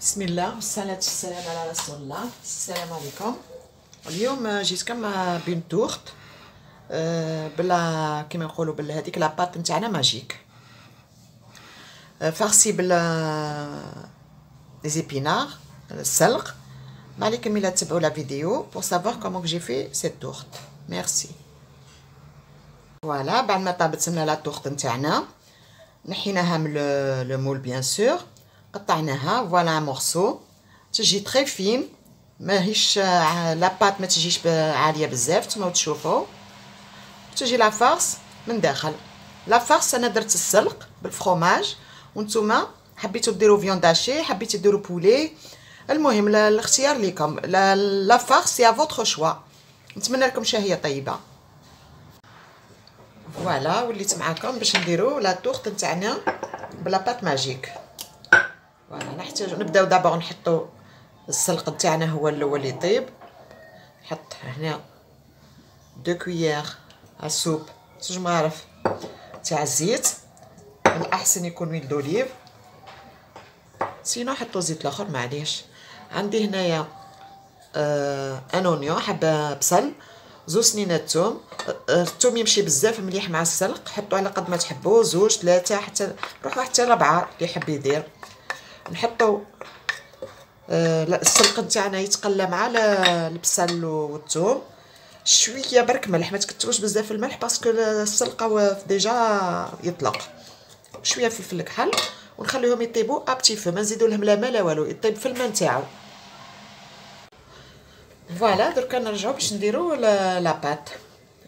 بسم الله والصلاة والسلام على رسول الله. السلام عليكم. اليوم جيتكم مع بين تورت بلا كيما نقولوا بلا هذيك لاباط نتاعنا ماجيك فارسي بلا لي زيبينار السلق. ما عليكم الا تتبعوا لا فيديو pour savoir comment j'ai fait cette tourte. Merci. فوالا بعد ما طابت لنا لا تورت نتاعنا نحيناها من لو مول بيان سور، قطعناها فوالا مورسو تجي تري فين، ماهيش لاباط ما تجيش عاليه بزاف كما تشوفوا، تجي لا فارس من داخل. لا فارس انا درت السلق بالفرomاج وانتوما حبيتوا ديروا فيونداشي حبيتوا ديروا بولي، المهم الاختيار ليكم. لا فارس يا فوتر شوا. نتمنى لكم شهيه طيبه. فوالا وليت معاكم باش نديروا لا تورت نتاعنا بلا بات ماجيك. فوالا نحتاج نبداو دابا نحطوا السلق نتاعنا هو الاول يطيب. نحط هنا 2 كويير اسوب 2 مغارف تاع الزيت، من الاحسن يكون ويل دوليف، سينو حطوا زيت الاخر معليش. عندي هنايا ان اونيون حبه بصل، 2 سنينات ثوم. الثوم يمشي بزاف مليح مع السلق، حطوا على قد ما تحبوا 2 3 حتى روحوا حتى 4 اللي يحب يدير. نحطوا السلق نتاعنا يتقلى مع البصل والثوم، شويه برك ملح، ما تكتروش بزاف الملح باسكو السلقه ديجا يطلق، شويه فلفل كحل ونخليهم يطيبوا ابتي فو، ما نزيدوا لهم لا ما لا والو، يطيب في الماء نتاعو. فوالا دركا نرجعوا باش نديروا لا بات.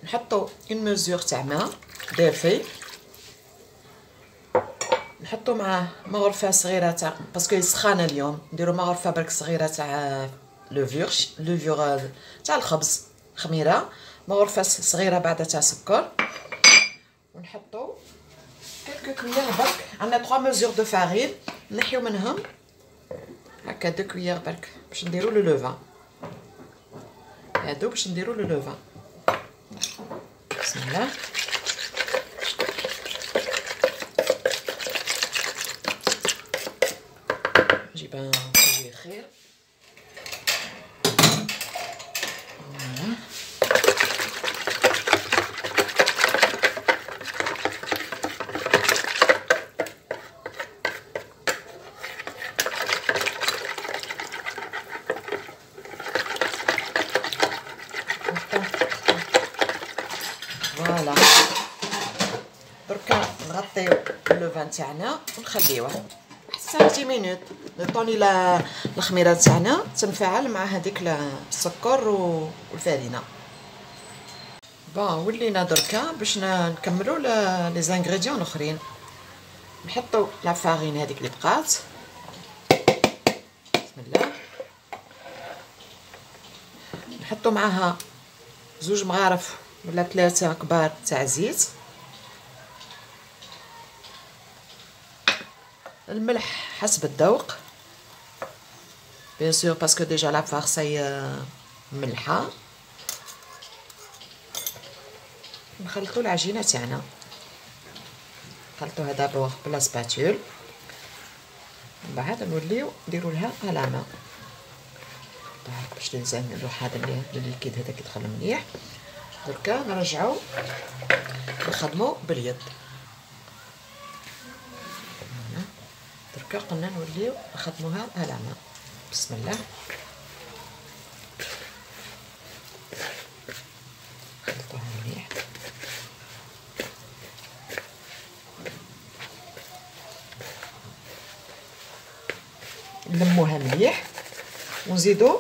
نحطوا اون ميزور تاع ماء دافي، نحطوا معاه مغرفه صغيره تاع باسكو سخانه اليوم، نديروا مغرفه برك صغيره تاع لوفيور تاع الخبز خميره، مغرفه صغيره بعدا تاع سكر، ونحطوا كلكو كويير برك. عندنا 3 ميزور دو فارين، نحيو منهم هكا 2 كويير برك باش نديروا لو لوفان. هادو باش نديروا لو لوفان. بسم الله. نجيب ان كويير خير. فوالا فوالا دركا نغطيو اللوفان تاعنا ونخليوه حتى 10 مينوت نطوني الخميره تاعنا تنفعل مع هذيك السكر والفارينه. بون ولينا دركا باش نكملوا لي زانغريديون الاخرين. نحطوا لا فارين هذيك اللي بقات، بسم الله. نحطوا معاها 2 مغارف ولا 3 كبار تاع زيت، الملح حسب الذوق بيان سور باسكو ديجا لا فارسي ملحه. نخلطوا العجينه تاعنا، نخلطوها دابور بلا سباتول، من بعد نوليو نديروا لها على ماء باش تنزل هذا الليكيد هذاك يدخل مليح. دركا نرجعوا نخدموا باليد. دركا قلنا نوليو نخدموها على ماء. بسم الله. نخلطوها مليح. نلموها مليح ونزيدو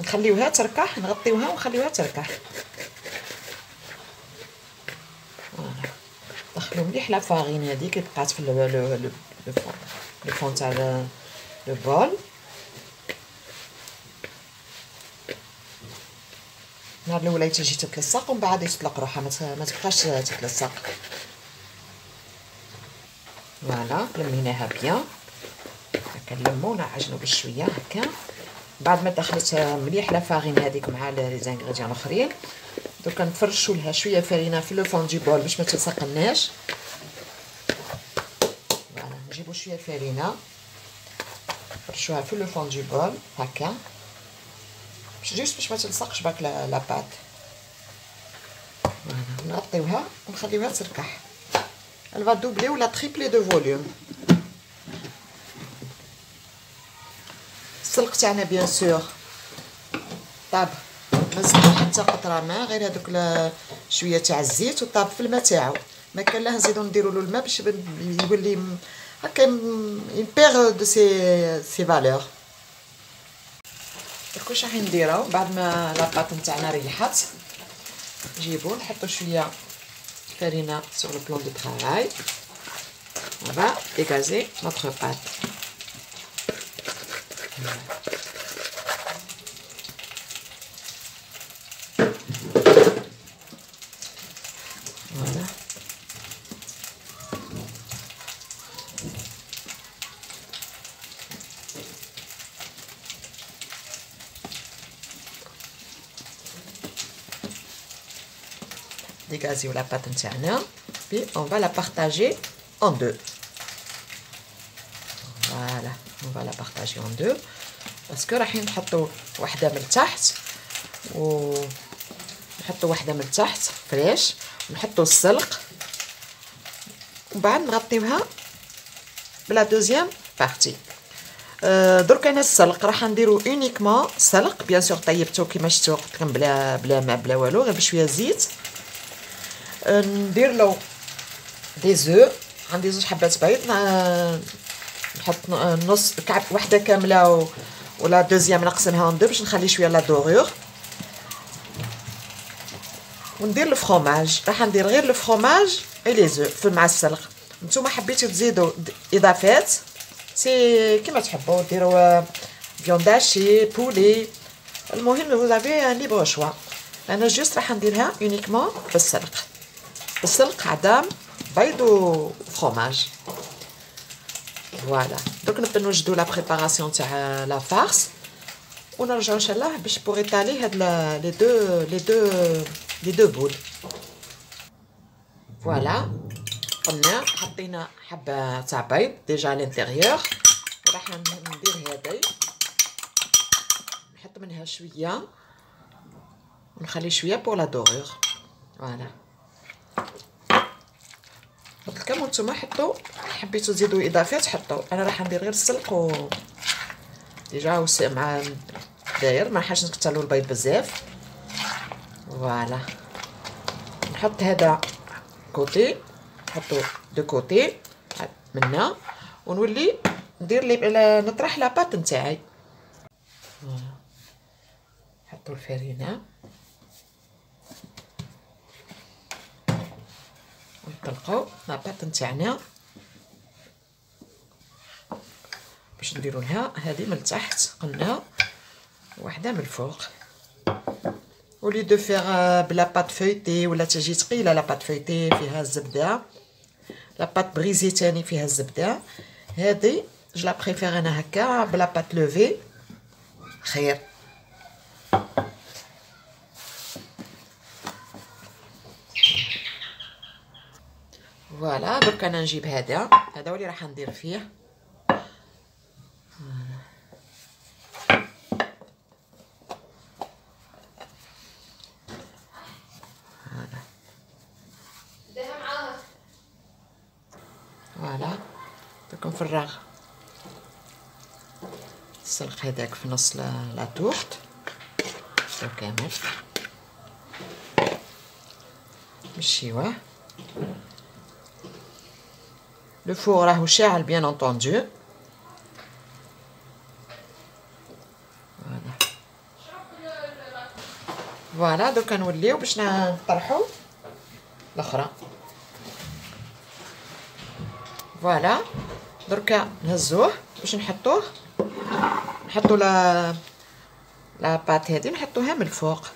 نخليوها تركح، نغطيوها ونخليوها تركح. فوالا دخلوا مليح لا فارين هذيك اللي بقات في لو فون تاع لو بول. النهار الاولى تجي تتلصق ومن بعد يطلق روحها، ما تبقاش تتلصق. فوالا لميناها بيان هكا، نلمو نعجنو بشويه هكا. بعد ما دخلت مليح لا فارين هذيك مع لي زانغريديون الاخرين، دوكا نفرشوا لها شويه فرينه في لو فون دي بول باش ما تلصقناش. فوالا نجيبو شويه فرينه نفرشوها في لو فون دو بول هكا باش ما تلصقش باك لا بات. فوالا نغطيوها ونخليوها تركح. elle va doubler ou la tripler de volume. السلق تاعنا بيان سور طاب ما زدنا حتى قطره ماء، غير هذوك شويه تاع الزيت وطاب في الماء تاعو. ما كان لا نزيدو نديرو له الماء باش يولي هكا يبيغ دو سي فالور. درك واش راح نديرو بعد ما لاباط نتاعنا ريحات، نجيبو نحطو شويه farine sur le plan de travail. On va dégazer notre pâte. Voilà. Dégazer la pâte entièrement, puis on va la partager en deux. Voilà, on va la partager en deux parce que راح نحطوا واحده من التحت ونحطوا واحده من التحت فريش ونحطوا السلق وبعد نغطيوها بلا دوزيام بارتي. درك انا السلق راح نديرو اونيكمون سلق بيان سور طيبته كيما شفتوا قلت لكم بلا ماء بلا والو، غير بشويه زيت. ندير له دي زو، عندي زوج حبات بيض نحط نص كعب وحده كامله ولا دوزيام نقسمها ندير باش نخلي شويه لا دورور. وندير الفرomage، راح ندير غير الفرomage اي لي زو مع السلق. نتوما حبيتو تزيدوا اضافات سي كيما تحبوا، ديروا فيوند داشي بولي، المهم vous avez un libre choix. انا جوست راح نديرها اونيكمون بالسلق عدم بيض وفرomage. فوالا دوك نبدا نوجدو لا بريباراسيون تاع لا فارس ونرجعو ان شاء الله باش بوغ ايطالي هاد لي دو بول. فوالا قلنا حطينا حبه تاع بيض ديجا لانتيريور، راح ندير هادي نحط منها شويه ونخلي شويه بور لا دورور. فوالا قلت لكم نتوما حطوا حبيتو تزيدوا اضافات حطوا، انا راح ندير غير السلق و ديجا مع داير ما حاش نكثروا البيض بزاف. فوالا نحط هذا كوتي، نحطو دو كوتي منا ونولي ندير لي نطرح لاباط نتاعي. نحطو الفرينه ونطلقو لاباط نتاعنا باش نديرو لها هذه من التحت قلنا وحده من الفوق. ولي دو فيغ بلا بات فويتي ولا تجي ثقيله لا بات فويتي فيها الزبده، لا بات بريزي تاني فيها الزبده، هذه جو لا بريفير انا هكا بلا بات لوفي خير. فوالا درك انا نجيب هذا هو اللي راح ندير فيه. فوالا درك نفرغ السلق هذاك في نص لا تورت كامل نمشيوه. لو فور راهو شاعل بيان انطوندو. فوالا دوكا نوليو باش نطرحو الاخرى. فوالا دركا نهزوه باش نحطو لا بات هذه نحطوها من الفوق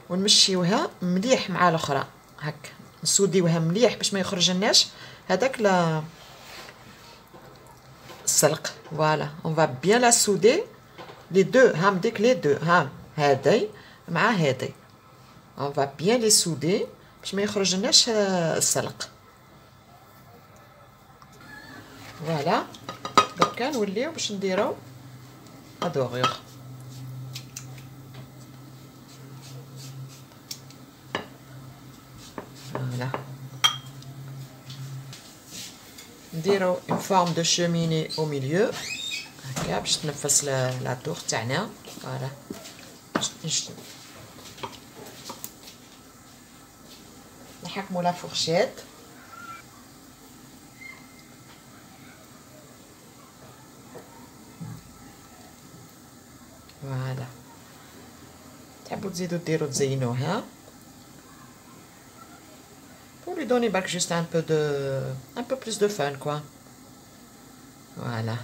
ونمشيوها مليح مع الاخرى هكا نسوديوها مليح باش ما يخرجلناش هذاك السلق. فوالا اون فا بيان لا سودي لي دو هام ديك لي دو ها هذي مع هذي اون فا بيان لي سودي باش ما يخرجلناش السلق. فوالا دركا نوليو باش نديرو ادوغيغ. فوالا نديرو اون فورم دو شوميني او ميليو هكا باش تنفس لا طوغ تاعنا. فوالا نحكمو لا فورشيت. فوالا تحبوا تزيدوا ديروا تزينوها pour lui donner برك juste un peu plus de fun quoi. Voilà.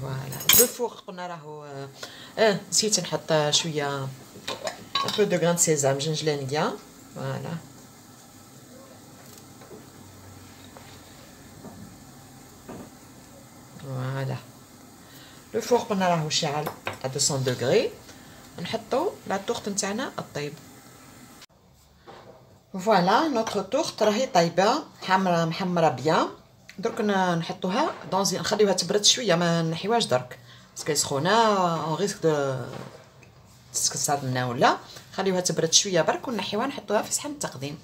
فوالا لو فور قلنا راهو نسيت نحط شويه ان بو دو غران سيزام جنجلانيه. فوالا فوالا لو فور قلنا راهو شاعل ا 200 دوغري. نحطو لا طورت نتاعنا الطيب. فوالا نوتر طورت راهي طايبه محمره بيان. درك نحطوها دونزي نخليوها تبرد شويه ما نحيوهاش درك باسكو سخونه اون ريسك دو تسكسات منا ولا. خليوها تبرد شويه برك ونحيوها نحطوها في صحن التقديم.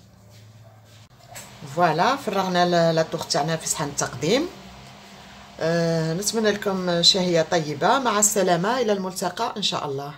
فوالا فرغنا لا طورت تاعنا في صحن التقديم. نتمنى لكم شهيه طيبه. مع السلامه الى الملتقى ان شاء الله.